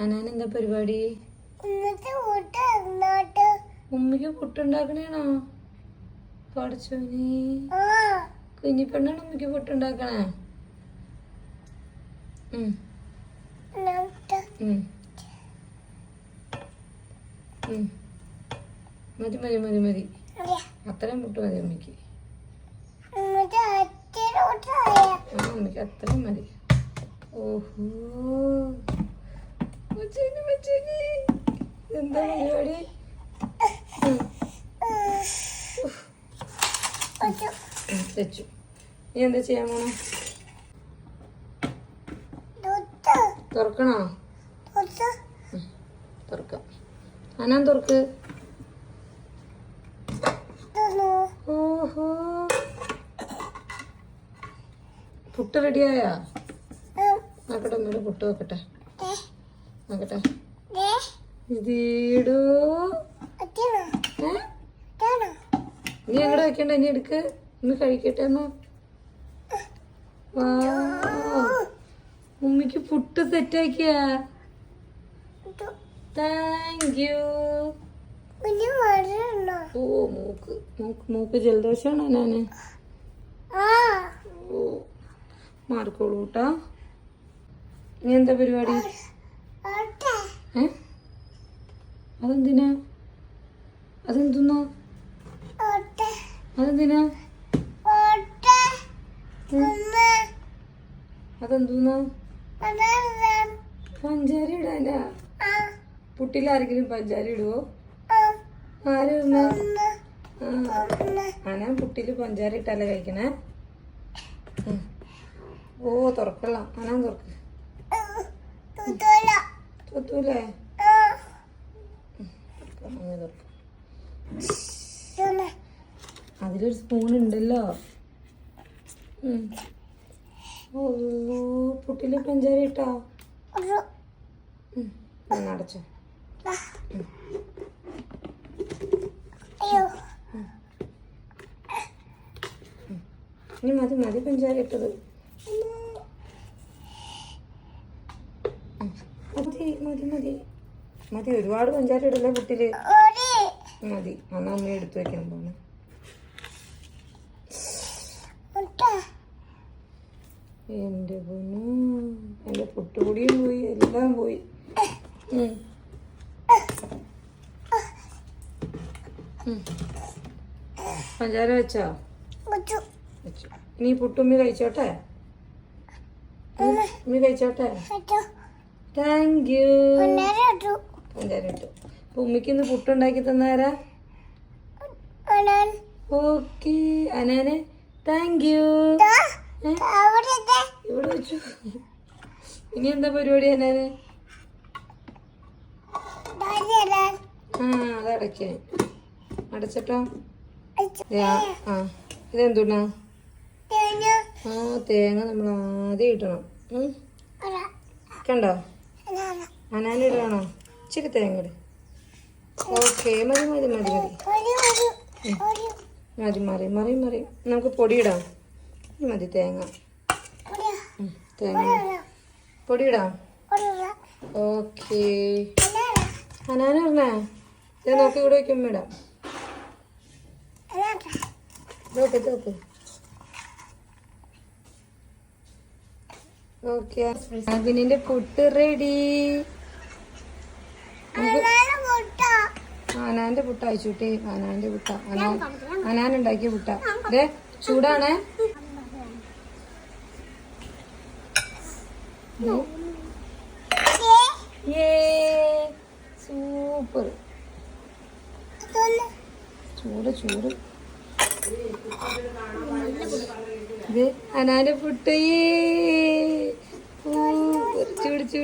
അനാനെന്താ പരിപാടി? ഉമ്മക്ക് പുട്ടുണ്ടാക്കണേണോ? പഠിച്ചോനി കുഞ്ഞിപ്പെണ്ണാണ് ഉമ്മക്ക് പുട്ടുണ്ടാക്കണേ. മതി മതി മതി മതി, അത്രയും പുട്ട് മതി ഉമ്മക്ക്. ഉമ്മക്ക് അത്രയും മതി. ഓഹോ, എന്താ പരിപാടി? വെച്ചു. നീ എന്താ ചെയ്യാൻ പോണ? തുറക്കണോ? തുറക്കാം. അനാൻ തുറക്ക്. ഓഹോ, പുട്ട് റെഡിയായാ? നോക്കട്ടെ അമ്മയുടെ പുട്ട് നോക്കട്ടെ. നോക്കട്ടെ. ഇതീടോ, നീ എങ്ങടെ വെക്കണ്ട, ഇനി എടുക്ക്. ഇന്ന് കഴിക്കട്ടെ എന്നാ. ഉമ്മിക്ക് പുട്ട് സെറ്റാക്കിയ. Thank you. ഓ, മൂക്ക് മൂക്ക് മൂക്ക് ജലദോഷാണോ ഞാന്? ഓ, മാറിക്കോളൂ കേട്ടാ. നീ എന്താ പരിപാടി? അതെന്തിനാ? അതെന്തുന്നാ? അതെന്തിനാ? അതെന്തുന്നാ? പഞ്ചാര ഇടാനാ? പുട്ടിലാരെങ്കിലും പഞ്ചാര ഇടുവോ? ആരും അനാ പുട്ടില് പഞ്ചാര ഇട്ടല്ലേ കഴിക്കണേ. ഓ, തുറക്കല്ലാം. അനാൻ തുറക്ക്. തൊത്തൂലേ? അതിലൊരു സ്പൂൺ ഉണ്ടല്ലോ. ഓ, പുട്ടില് പഞ്ചാര ഇട്ടാ? അടച്ചോ. ഇനി മതി മതി പഞ്ചാര ഇട്ടത്. മതി മതി മതി മതി, ഒരുപാട് പഞ്ചാര ഇടല്ലേ പുട്ടില്. മതി. അന്നാ അമ്മ എടുത്തു വെക്കാൻ പോണേ. എന്റെ പൊന്നു, എന്റെ പുട്ടുപൊടിയും പോയി, എല്ലാം പോയി. പഞ്ചാര വെച്ചോ? വെച്ചു. ഇനി പുട്ടുമ്മി കഴിച്ചോട്ടെ? ഉമ്മി കഴിച്ചോട്ടെ? Thank you. പഞ്ചാര ഇട്ടു. അപ്പൊ ഉമ്മിക്ക് ഇന്ന് പുട്ടുണ്ടാക്കി തന്നാരാ? ഓക്കെ അനാനെ, താങ്ക് യു. ഇവിടെ വെച്ചു. ഇനി എന്താ പരിപാടി അനാന്? അതടയ്ക്ക. അടച്ചിട്ടോ? ഇതെന്തുണ? തേങ്ങ നമ്മൾ ആദ്യം ഇടണം. കണ്ടോ? അനാനിടണോ? ഇച്ചിരി തേങ്ങ ഇട്. ഓക്കെ, മതി മതി മതി മതി മതി. മറി മറി മറി. നമുക്ക് പൊടിയിടാം. മതി തേങ്ങ. തേങ്ങ പൊടിയിടാം. ഓക്കെ. അനാന പറഞ്ഞേ ഞാൻ നോക്കി ഇവിടെ വയ്ക്കുമ്പോ ഇടാം. നോക്ക് നോക്ക്. ഓക്കെ, അഭിനിന്റെ പുട്ട് റെഡി. അനാന്റെ പുട്ട അയച്ചുട്ടി. അനാന്റെ പുട്ട. അനാൻ ഉണ്ടാക്കിയ പുട്ട. അതെ, ചൂടാണേ. സൂപ്പർ. ചൂട് ചൂട്. ഇത് അനാന്റെ പുട്ട്. ചൂട് ചൂട്.